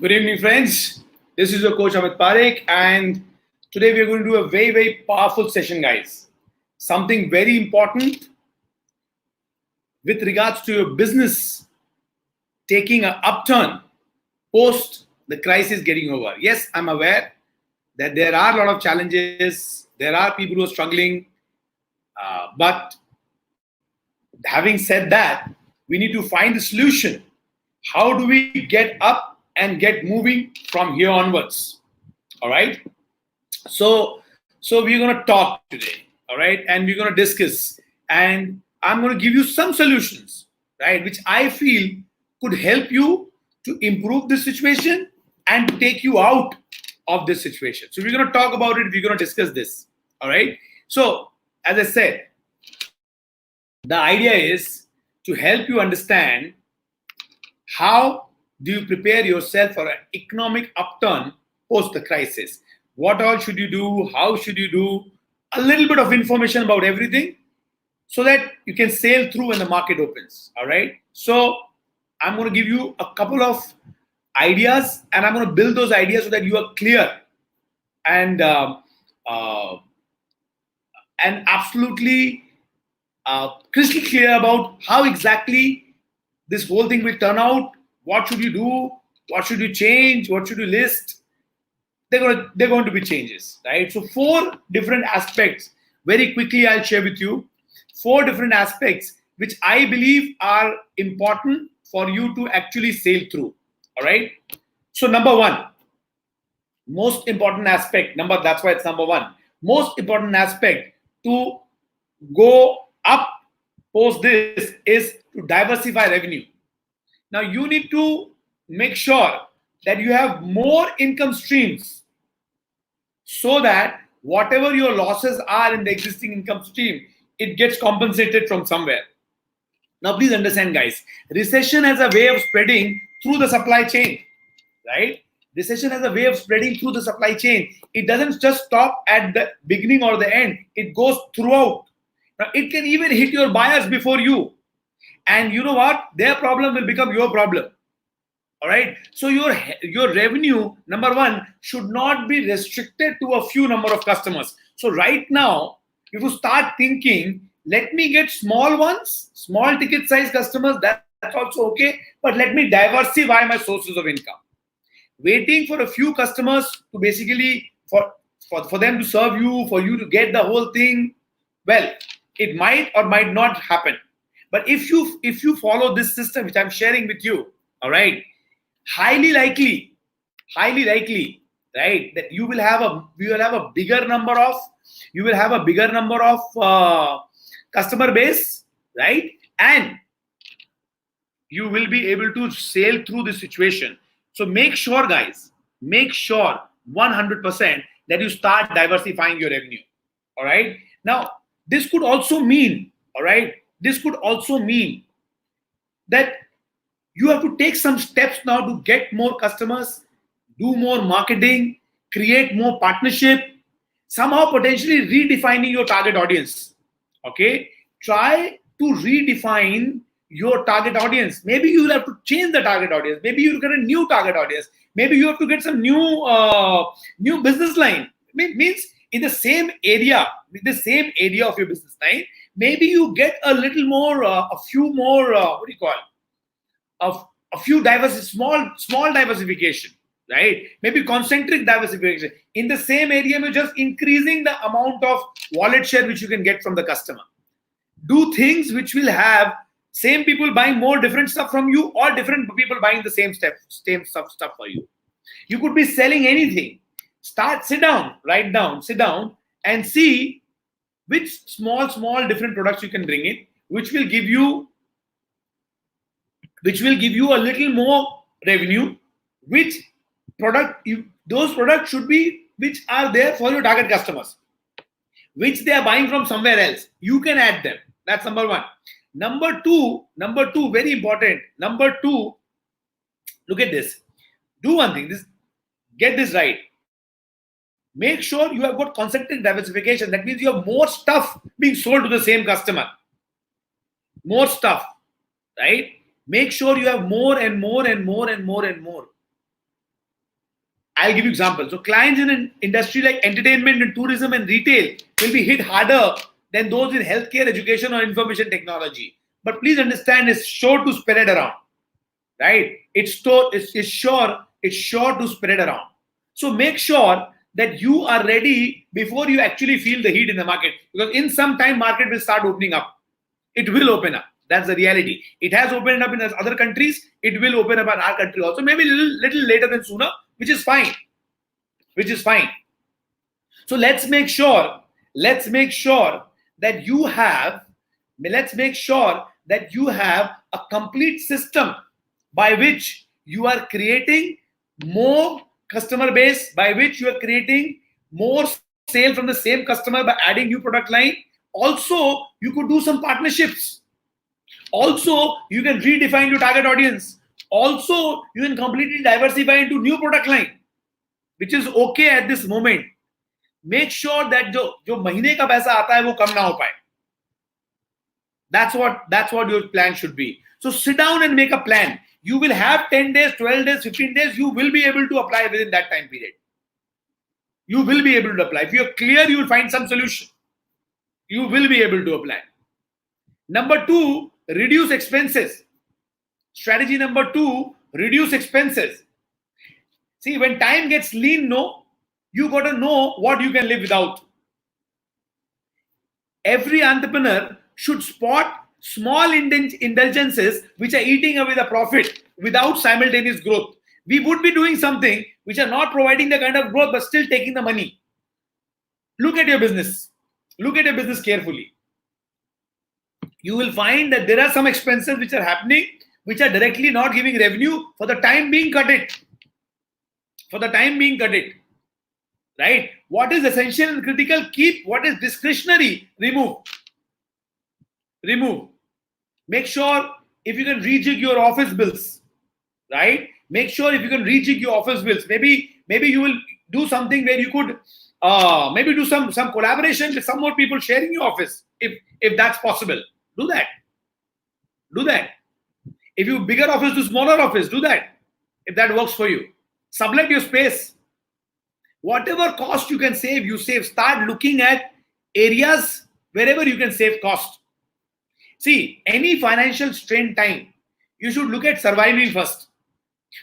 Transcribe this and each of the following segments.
Good evening, friends. This is your coach Amit Parekh, and today we are going to do a very, very powerful session, guys. Something very important with regards to your business taking an upturn post the crisis getting over. Yes, I'm aware that there are a lot of challenges, there are people who are struggling, but having said that, we need to find a solution. How do we get up and get moving from here onwards? All right. So we're going to talk today, all right, and we're going to discuss, and I'm going to give you some solutions, right, which I feel could help you to improve this situation and to take you out of this situation. So we're going to talk about it. We're going to discuss this, all right. So as I said, the idea is to help you understand how do you prepare yourself for an economic upturn post the crisis. What all should you do? How should you do? A little bit of information about everything so that you can sail through when the market opens. All right. So I'm going to give you a couple of ideas, and I'm going to build those ideas so that you are clear and absolutely crystal clear about how exactly this whole thing will turn out. What should you do? What should you change? What should you list? They're going to be changes, right? So 4 different aspects. Very quickly, I'll share with you 4 different aspects which I believe are important for you to actually sail through. All right. So number 1, most important aspect. That's why it's number 1. Most important aspect to go up post this is to diversify revenue. Now you need to make sure that you have more income streams so that whatever your losses are in the existing income stream, it gets compensated from somewhere. Now please understand, guys, recession has a way of spreading through the supply chain, right? Recession has a way of spreading through the supply chain. It doesn't just stop at the beginning or the end. It goes throughout. Now it can even hit your buyers before you. And you know what? Their problem will become your problem. All right. So your revenue, number 1, should not be restricted to a few number of customers. So right now, if you start thinking, let me get small ones, small ticket size customers, that's also okay. But let me diversify my sources of income. Waiting for a few customers to basically for them to serve you, for you to get the whole thing, well, it might or might not happen. But if you follow this system which I'm sharing with you, all right, highly likely, right, that you will have a bigger number of customer base, right, and you will be able to sail through this situation. So make sure, guys, 100% that you start diversifying your revenue. All right. Now this could also mean, all right, that you have to take some steps now to get more customers, do more marketing, create more partnership, somehow potentially redefining your target audience. Okay, try to redefine your target audience. Maybe you will have to change the target audience. Maybe you get a new target audience. Maybe you have to get some new business line. Means in the same area, of your business line, maybe you get a little more, a few more, what do you call it? A few small diversification, right? Maybe concentric diversification. In the same area, you're just increasing the amount of wallet share which you can get from the customer. Do things which will have same people buying more different stuff from you, or different people buying the same stuff for you. You could be selling anything. Sit down and see which small different products you can bring in, which will give you a little more revenue. Which those products should be which are there for your target customers, which they are buying from somewhere else. You can add them. That's number 1. Number two, very important. Number 2, look at this. Do one thing. Get this right. Make sure you have got concentric diversification. That means you have more stuff being sold to the same customer. More stuff, right? Make sure you have more and more. I'll give you examples. So clients in an industry like entertainment and tourism and retail will be hit harder than those in healthcare, education, or information technology. But please understand, it's sure to spread around, right? It's sure to spread around. So make sure that you are ready before you actually feel the heat in the market, because in some time market will start opening up. It will open up. That's the reality. It has opened up in other countries. It will open up in our country also. Maybe a little later than sooner, which is fine. Which is fine. So let's make sure that you have a complete system by which you are creating more customer base, by which you are creating more sale from the same customer by adding new product line. Also, you could do some partnerships. Also, you can redefine your target audience. Also, you can completely diversify into new product line, which is okay at this moment. Make sure that जो महीने का पैसा आता है वो कम ना हो पाए. That's what your plan should be. So sit down and make a plan. You will have 10 days, 12 days, 15 days. You will be able to apply within that time period. You will be able to apply. If you're clear, you will find some solution. You will be able to apply. Number 2, reduce expenses. Strategy number 2, reduce expenses. See, when time gets lean, you got to know what you can live without. Every entrepreneur should spot small indulgences which are eating away the profit without simultaneous growth. We would be doing something which are not providing the kind of growth but still taking the money. Look at your business. Look at your business carefully. You will find that there are some expenses which are happening which are directly not giving revenue. For the time being, cut it. For the time being, cut it. Right? What is essential and critical, keep. What is discretionary, remove. Remove. Make sure if you can rejig your office bills, right? Make sure if you can rejig your office bills. Maybe you will do something where you could maybe do some collaboration with some more people sharing your office. If that's possible, do that. Do that. If you bigger office to smaller office, do that. If that works for you, sublet your space. Whatever cost you can save, you save. Start looking at areas wherever you can save cost. See, any financial strain time, you should look at surviving first.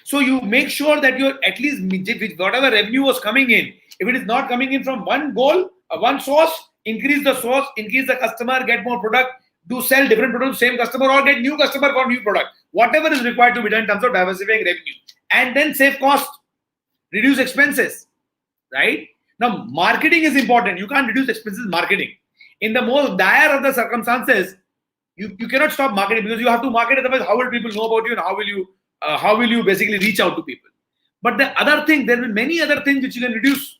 So you make sure that you're at least whatever revenue was coming in. If it is not coming in from one goal, one source, increase the source, increase the customer, get more product, do sell different products to same customer, or get new customer for new product. Whatever is required to be done in terms of diversifying revenue. And then save cost, reduce expenses. Right? Now, marketing is important. You can't reduce expenses marketing. In the most dire of the circumstances, you cannot stop marketing because you have to market. Otherwise, how will people know about you and how will you basically reach out to people? But the other thing, there will be many other things which you can reduce.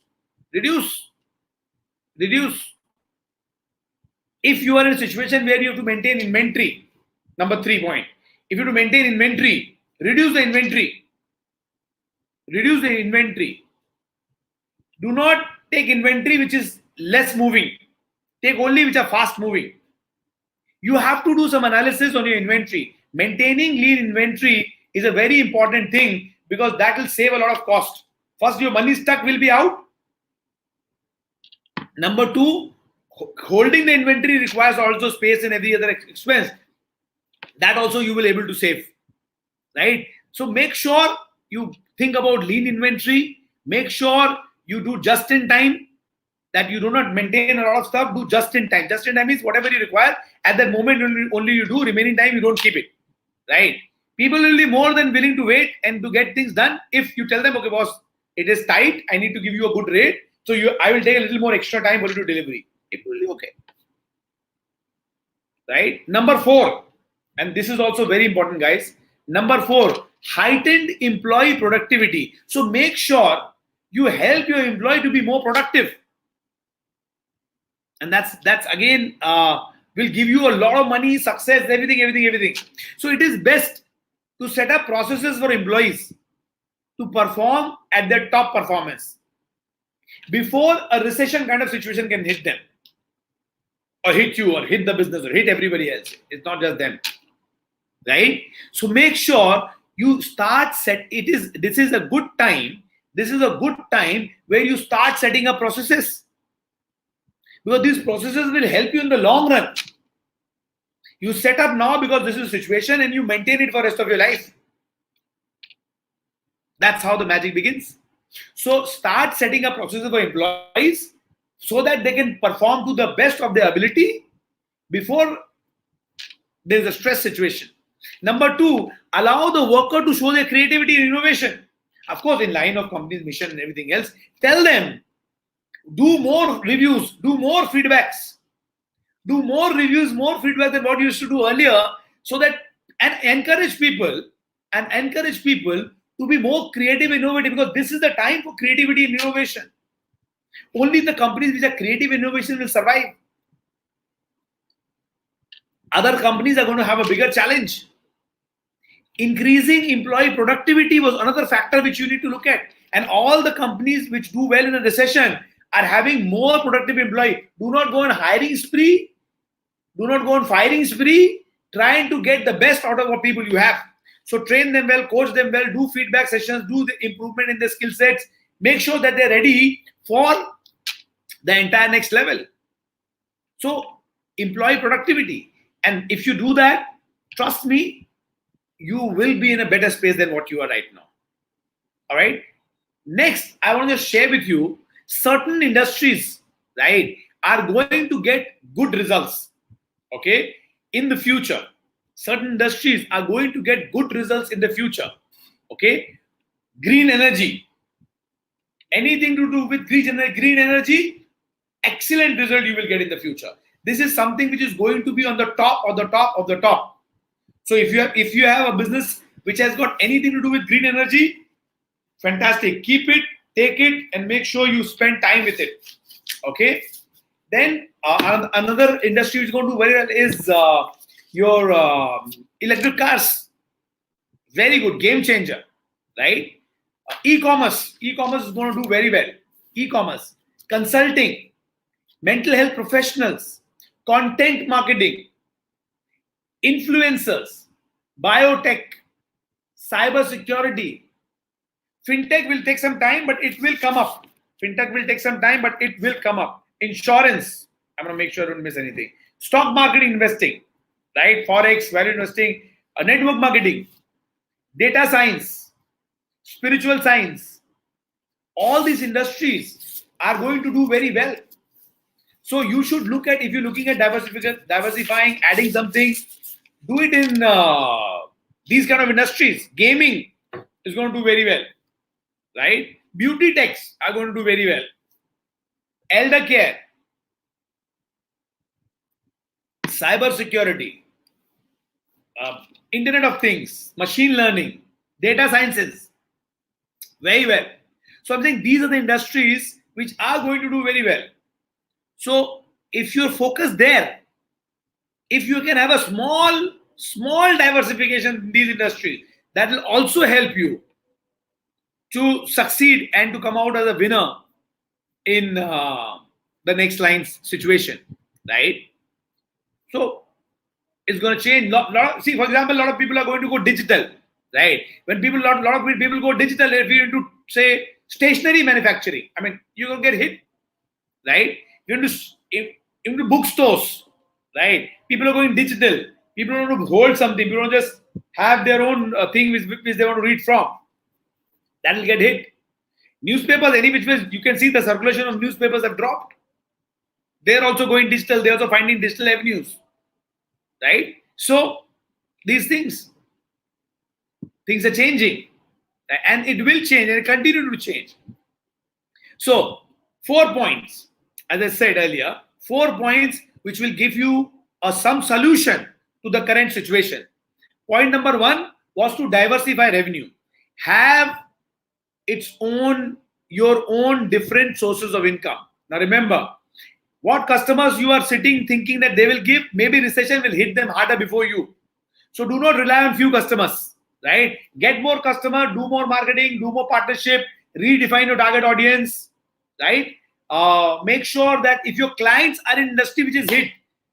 If you are in a situation where you have to maintain inventory, number 3 point. If you have to maintain inventory, reduce the inventory. Reduce the inventory. Do not take inventory which is less moving. Take only which are fast moving. You have to do some analysis on your inventory. Maintaining lean inventory is a very important thing because that will save a lot of cost. First, your money stuck will be out. Number 2, holding the inventory requires also space and every other expense. That also you will be able to save. Right? So make sure you think about lean inventory. Make sure you do just in time, that you do not maintain a lot of stuff, do just in time. Just in time is whatever you require. At that moment, only you do. Remaining time, you don't keep it. Right? People will be more than willing to wait and to get things done if you tell them, okay, boss, it is tight. I need to give you a good rate. So I will take a little more extra time for you to delivery. It will be okay. Right? Number 4, and this is also very important, guys. Number 4, heightened employee productivity. So make sure you help your employee to be more productive. And that's again will give you a lot of money, success, everything. So it is best to set up processes for employees to perform at their top performance before a recession kind of situation can hit them, or hit you, or hit the business, or hit everybody else. It's not just them. Right? So make sure you start this is a good time this is a good time where you start setting up processes, because these processes will help you in the long run. You set up now because this is a situation, and you maintain it for the rest of your life. That's how the magic begins. So start setting up processes for employees so that they can perform to the best of their ability before there is a stress situation. Number two, allow the worker to show their creativity and innovation. Of course, in line of company's mission and everything else, tell them, do more reviews, do more feedbacks, do more reviews, more feedback than what you used to do earlier, so that, and encourage people to be more creative, innovative, because this is the time for creativity and innovation. Only the companies which are creative innovation will survive. Other companies are going to have a bigger challenge. Increasing employee productivity was another factor which you need to look at. And all the companies which do well in a recession are having more productive employees. Do not go on hiring spree. Do not go on firing spree, trying to get the best out of what people you have. So train them well, coach them well, do feedback sessions, do the improvement in their skill sets, make sure that they're ready for the entire next level. So employee productivity. And if you do that, trust me, you will be in a better space than what you are right now. All right. Next, I want to share with you certain industries, right, are going to get good results. Okay. In the future, certain industries are going to get good results in the future. Okay. Green energy. Anything to do with green energy, excellent result you will get in the future. This is something which is going to be on the top of the top of the top. So if you have a business which has got anything to do with green energy, fantastic. Keep it, take it, and make sure you spend time with it. Okay. Then another industry which is going to do very well is your electric cars. Very good, game changer, right? E-commerce is going to do very well. E-commerce, consulting, mental health professionals, content marketing, influencers, biotech, cyber security. Fintech will take some time, but it will come up. Insurance, I'm going to make sure I don't miss anything. Stock market investing, right? Forex, value investing, network marketing, data science, spiritual science. All these industries are going to do very well. So you should look at, if you're looking at diversifying, adding something, do it in these kind of industries. Gaming is going to do very well, right? Beauty techs are going to do very well. Elder care, cyber security, Internet of Things, machine learning, data sciences, very well. So I'm saying these are the industries which are going to do very well. So if you're focused there, if you can have a small diversification in these industries, that will also help you to succeed and to come out as a winner in the next line's situation, right? So it's going to change. See, for example, a lot of people are going to go digital, right? When a lot of people go digital, if you're into, say, stationery manufacturing, I mean, you're going to get hit, right? You're into bookstores, right? People are going digital. People want to hold something. People don't just have their own thing which they want to read from. That will get hit. Newspapers, any which ways, you can see the circulation of newspapers have dropped. They're also going digital. They're also finding digital avenues, right? So these things are changing, and it will change and continue to change. So 4 points, as I said earlier, 4 points which will give you some solution to the current situation. Point number 1 was to diversify revenue. Have your own different sources of income. Now remember, what customers you are sitting thinking that they will give, maybe recession will hit them harder before you. So do not rely on few customers, right? Get more customer, do more marketing, do more partnership, redefine your target audience, right? Make sure that if your clients are in industry which is hit,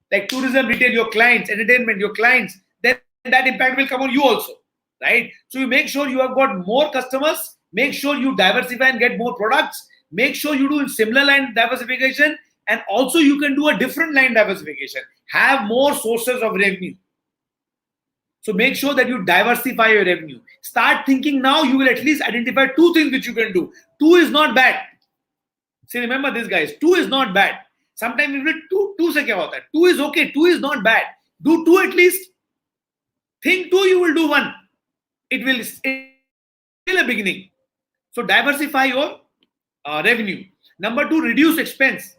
like tourism, retail, your clients, entertainment, your clients, then that impact will come on you also, right? So you make sure you have got more customers, Make sure you diversify and get more products. Make sure you do similar line diversification, and also you can do a different line diversification. Have more sources of revenue. So make sure that you diversify your revenue. Start thinking now. You will at least identify 2 things which you can do. 2 is not bad. See, remember this, guys. 2 is not bad. Sometimes we will two se kya hota hai? 2 is okay. 2 is not bad. Do 2 at least. Think 2, you will do 1. It's still a beginning. So diversify your revenue. Number 2, reduce expense.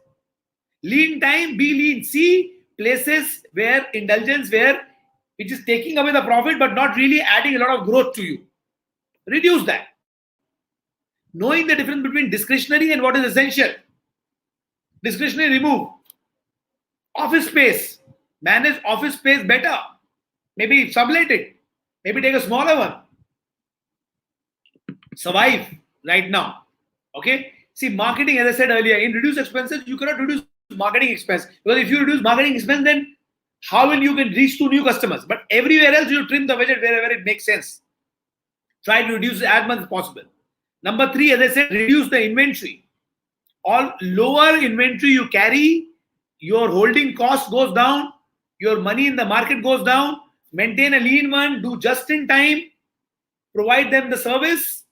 Lean time, be lean. See places where indulgence, which is taking away the profit but not really adding a lot of growth to you. Reduce that. Knowing the difference between discretionary and what is essential. Discretionary, remove. Office space. Manage office space better. Maybe sublet it. Maybe take a smaller one. Survive right now. Okay? See, marketing, as I said earlier, in reduce expenses, you cannot reduce marketing expense. Because if you reduce marketing expense, then how will you can reach to new customers? But everywhere else, you trim the budget wherever it makes sense. Try to reduce as much as possible. Number 3, as I said, reduce the inventory. All lower inventory you carry, your holding cost goes down, your money in the market goes down. Maintain a lean one, do just in time, provide them the service,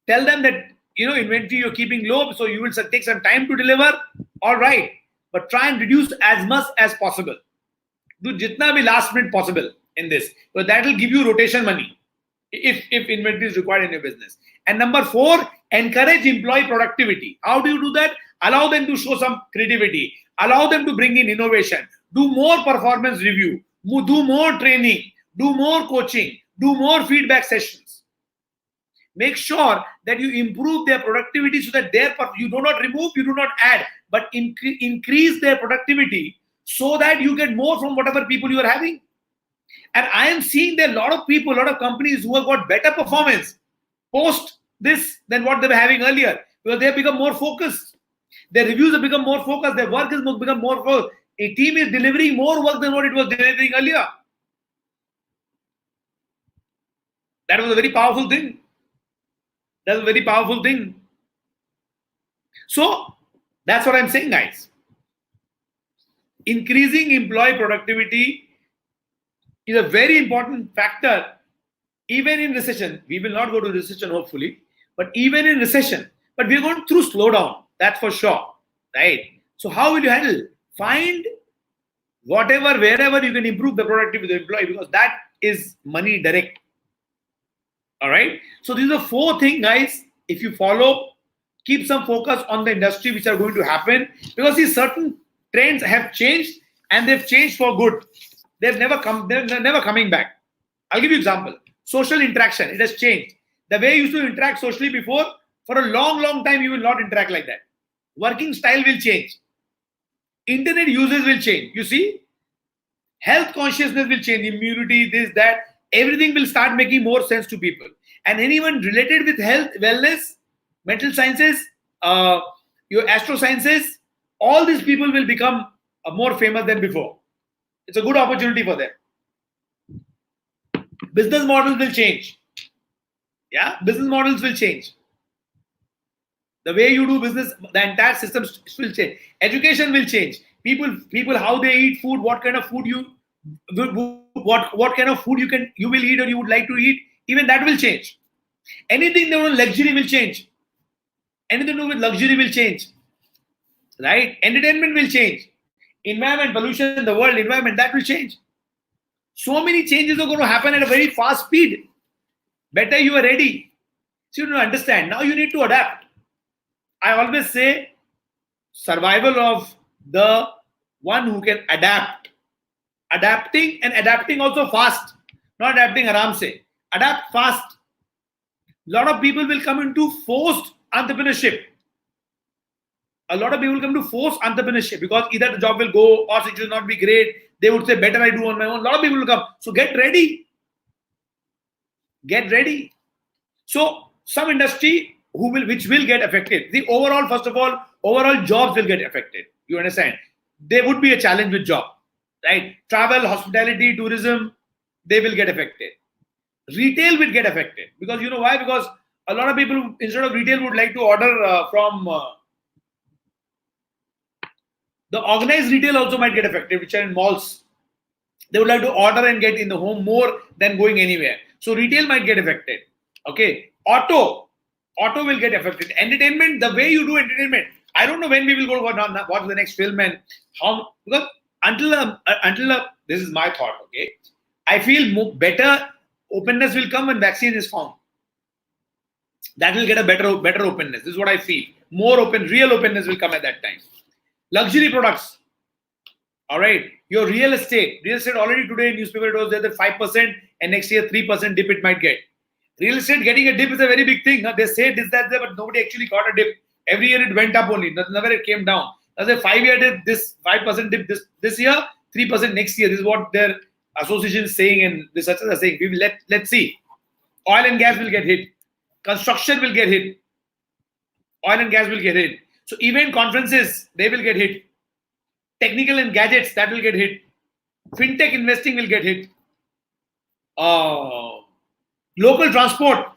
tell them that inventory you're keeping low, so you will take some time to deliver. All right, but try and reduce as much as possible. Do jitna bhi last minute possible in this, because that will give you rotation money if inventory is required in your business. And number 4, encourage employee productivity. How do you do that? Allow them to show some creativity. Allow them to bring in innovation. Do more performance review. Do more training. Do more coaching. Do more feedback sessions. Make sure that you improve their productivity so that you do not remove, you do not add, but increase their productivity so that you get more from whatever people you are having. And I am seeing there are a lot of people, a lot of companies who have got better performance post this than what they were having earlier, because they have become more focused. Their reviews have become more focused. Their work has become more focused. A team is delivering more work than what it was delivering earlier. That was a very powerful thing. That's a very powerful thing. So that's what I'm saying, guys. Increasing employee productivity is a very important factor. Even in recession, we will not go to recession hopefully, but even in recession, but we're going through slowdown, that's for sure, right? So how will you handle? Find wherever you can improve the productivity of the employee, because that is money direct. All right. So these are 4 things, guys. If you follow, keep some focus on the industry which are going to happen, because these certain trends have changed and they've changed for good. They're never coming back. I'll give you an example. Social interaction, it has changed. The way you used to interact socially before, for a long time, you will not interact like that. Working style will change. Internet uses will change. You see, health consciousness will change. Immunity, this, that. Everything will start making more sense to people. And anyone related with health, wellness, mental sciences, your astrosciences, all these people will become more famous than before. It's a good opportunity for them. Business models will change. Yeah, business models will change. The way you do business, the entire system will change. Education will change. People, how they eat food, what kind of food what kind of food you will eat or you would like to eat, even that will change. Anything that was luxury will change. Anything to do with luxury will change. Right? Entertainment will change. Environment, pollution, the world environment, that will change. So many changes are going to happen at a very fast speed. Better you are ready. So you don't understand. Now you need to adapt. I always say survival of the one who can adapt. Adapting and adapting also fast. Not adapting aram se. Adapt fast. A lot of people will come into forced entrepreneurship. A lot of people will come to forced entrepreneurship because either the job will go or it will not be great. They would say, better I do on my own. A lot of people will come. So get ready. Get ready. So some industry which will get affected. The overall, first of all, overall jobs will get affected. You understand? There would be a challenge with job. Right? Travel, hospitality, tourism, they will get affected. Retail will get affected. Because you know why? Because A lot of people, instead of retail, would like to order from the organized retail also might get affected, which are in malls. They would like to order and get in the home more than going anywhere. So retail might get affected. Okay. Auto will get affected. Entertainment, the way you do entertainment. I don't know when we will go watch the next film and how, because until this is my thought. Okay. I feel better openness will come when vaccine is found. That will get a better openness. This is what I feel. More open, real openness will come at that time. Luxury products. All right. Your real estate already today in newspaper it was there that 5% and next year 3% dip it might get. Real estate getting a dip is a very big thing. Now, they say this, that, but nobody actually got a dip. Every year it went up only. Never it came down. As a 5-year dip, this 5% dip this year, 3% next year. This is what their association is saying and researchers are saying. We will let's see. Oil and gas will get hit. Construction will get hit. Oil and gas will get hit. So event conferences, they will get hit. Technical and gadgets, that will get hit. Fintech investing will get hit. Local transport,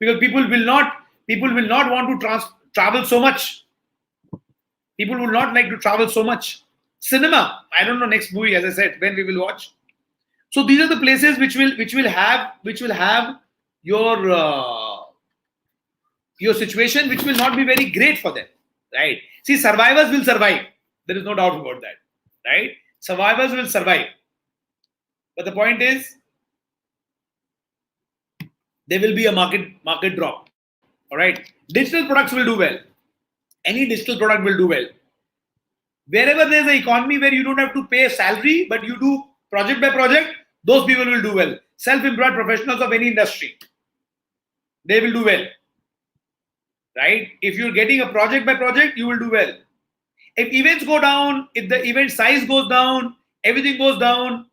because people will not want to travel so much. People will not like to travel so much. Cinema, I don't know next movie, as I said, when we will watch. So these are the places which will have your situation, which will not be very great for them, right? See, survivors will survive. There is no doubt about that, right? Survivors will survive. But the point is, there will be a market drop. All right. Digital products will do well. Any digital product will do well. Wherever there's an economy where you don't have to pay a salary, but you do project by project, those people will do well. Self-employed professionals of any industry, they will do well. Right? If you're getting a project by project, you will do well. If events go down, if the event size goes down, everything goes down,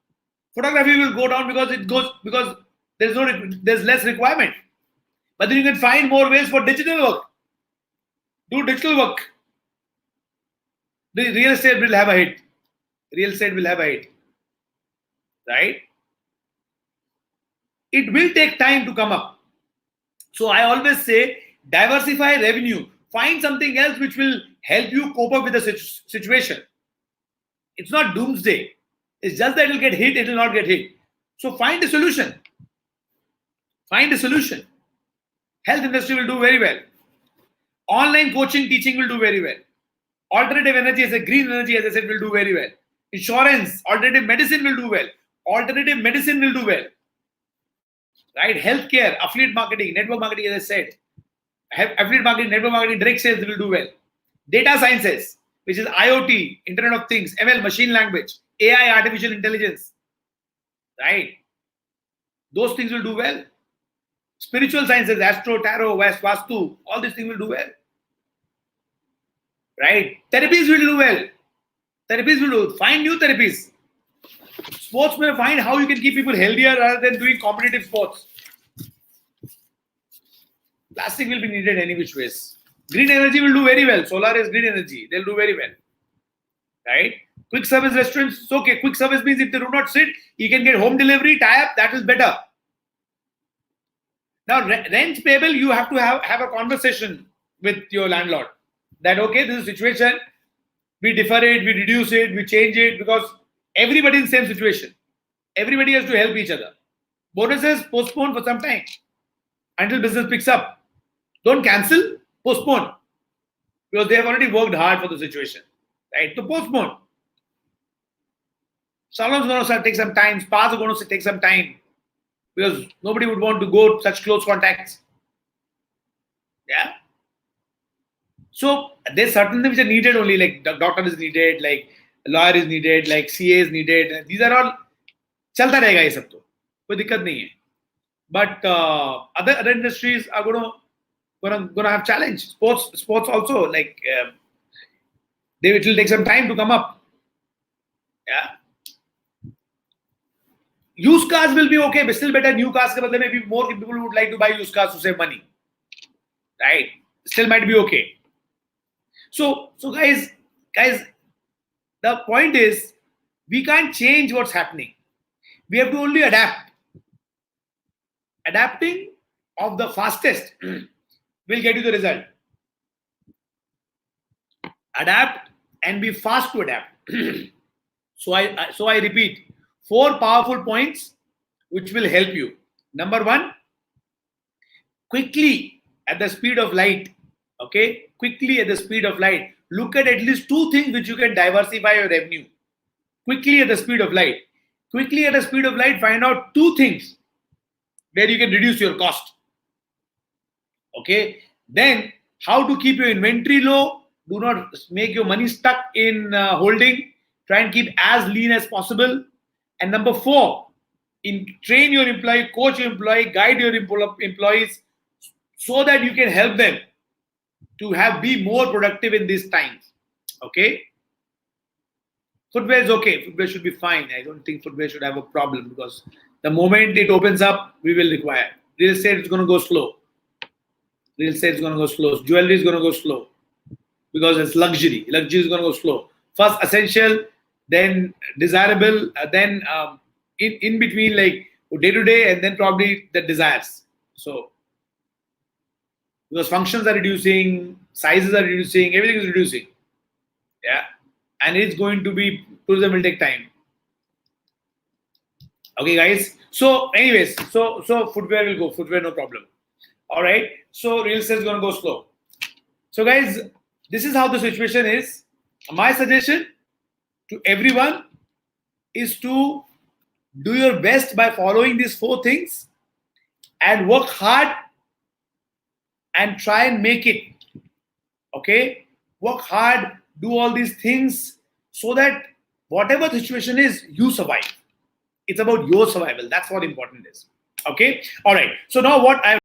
photography will go down because there's less requirement. But then you can find more ways for digital work. Do digital work. The real estate will have a hit. Right? It will take time to come up. So I always say, diversify revenue. Find something else which will help you cope up with the situation. It's not doomsday. It's just that it will get hit, it will not get hit. So find a solution. Health industry will do very well. Online coaching, teaching will do very well. Alternative energy, green energy, as I said, will do very well. Insurance, alternative medicine will do well. Right? Healthcare, affiliate marketing, network marketing, as I said. Affiliate marketing, network marketing, direct sales will do well. Data sciences, which is IoT, Internet of Things, ML, machine language, AI, artificial intelligence. Right? Those things will do well. Spiritual sciences, astro, tarot, vastu, all these things will do well. Right? Therapies will do well. Find new therapies. Sports may find how you can keep people healthier rather than doing competitive sports. Plastic will be needed any which ways. Green energy will do very well. Solar is green energy. They'll do very well. Right? Quick service restaurants, it's okay. Quick service means if they do not sit, you can get home delivery, tie up, that is better. Now, rent payable, you have to have a conversation with your landlord. That, okay, this is a situation, we defer it, we reduce it, we change it, because everybody is in the same situation. Everybody has to help each other. Bonuses, postpone for some time until business picks up. Don't cancel, postpone. Because they have already worked hard for the situation. Right? So postpone. Salons are going to take some time. Spas are going to take some time. Because nobody would want to go such close contacts. Yeah. So there's certain things which are needed only, like the doctor is needed, like a lawyer is needed, like CA is needed. These are all चलता रहेगा ये सब तो कोई दिक्कत नहीं है. But other industries are gonna have challenge. Sports also, like it will take some time to come up. Yeah. Used cars will be okay, but still better new cars. Maybe more people would like to buy used cars to save money. Right? Still might be okay. So guys, the point is, we can't change what's happening. We have to only adapt. Adapting of the fastest will get you the result. Adapt and be fast to adapt. So I repeat, 4 powerful points which will help you. Number 1, quickly at the speed of light. Okay, quickly at the speed of light. Look at least 2 things which you can diversify your revenue. Quickly at the speed of light. Quickly at the speed of light, find out 2 things where you can reduce your cost. Okay, then how to keep your inventory low. Do not make your money stuck in holding. Try and keep as lean as possible. And number 4, train your employee, coach your employee, guide your employees so that you can help them to be more productive in these times. Okay, footwear is okay. Footwear should be fine. I don't think footwear should have a problem, because the moment it opens up, we will require. Real estate is going to go slow. Real estate is going to go slow. Jewelry is going to go slow because it's luxury. Luxury is going to go slow. First essential, then desirable, then in between, like day to day, and then probably the desires. So because functions are reducing, sizes are reducing, everything is reducing. Yeah, and it's going to be, tourism will take time. Okay, guys. So, anyways, so footwear will go. Footwear, no problem. All right. So real estate is going to go slow. So, guys, this is how the situation is. My suggestion to everyone is to do your best by following these 4 things and work hard and try and make it. Okay, work hard, do all these things so that whatever the situation is, you survive. It's about your survival. That's what important is. Okay, all right. So now what I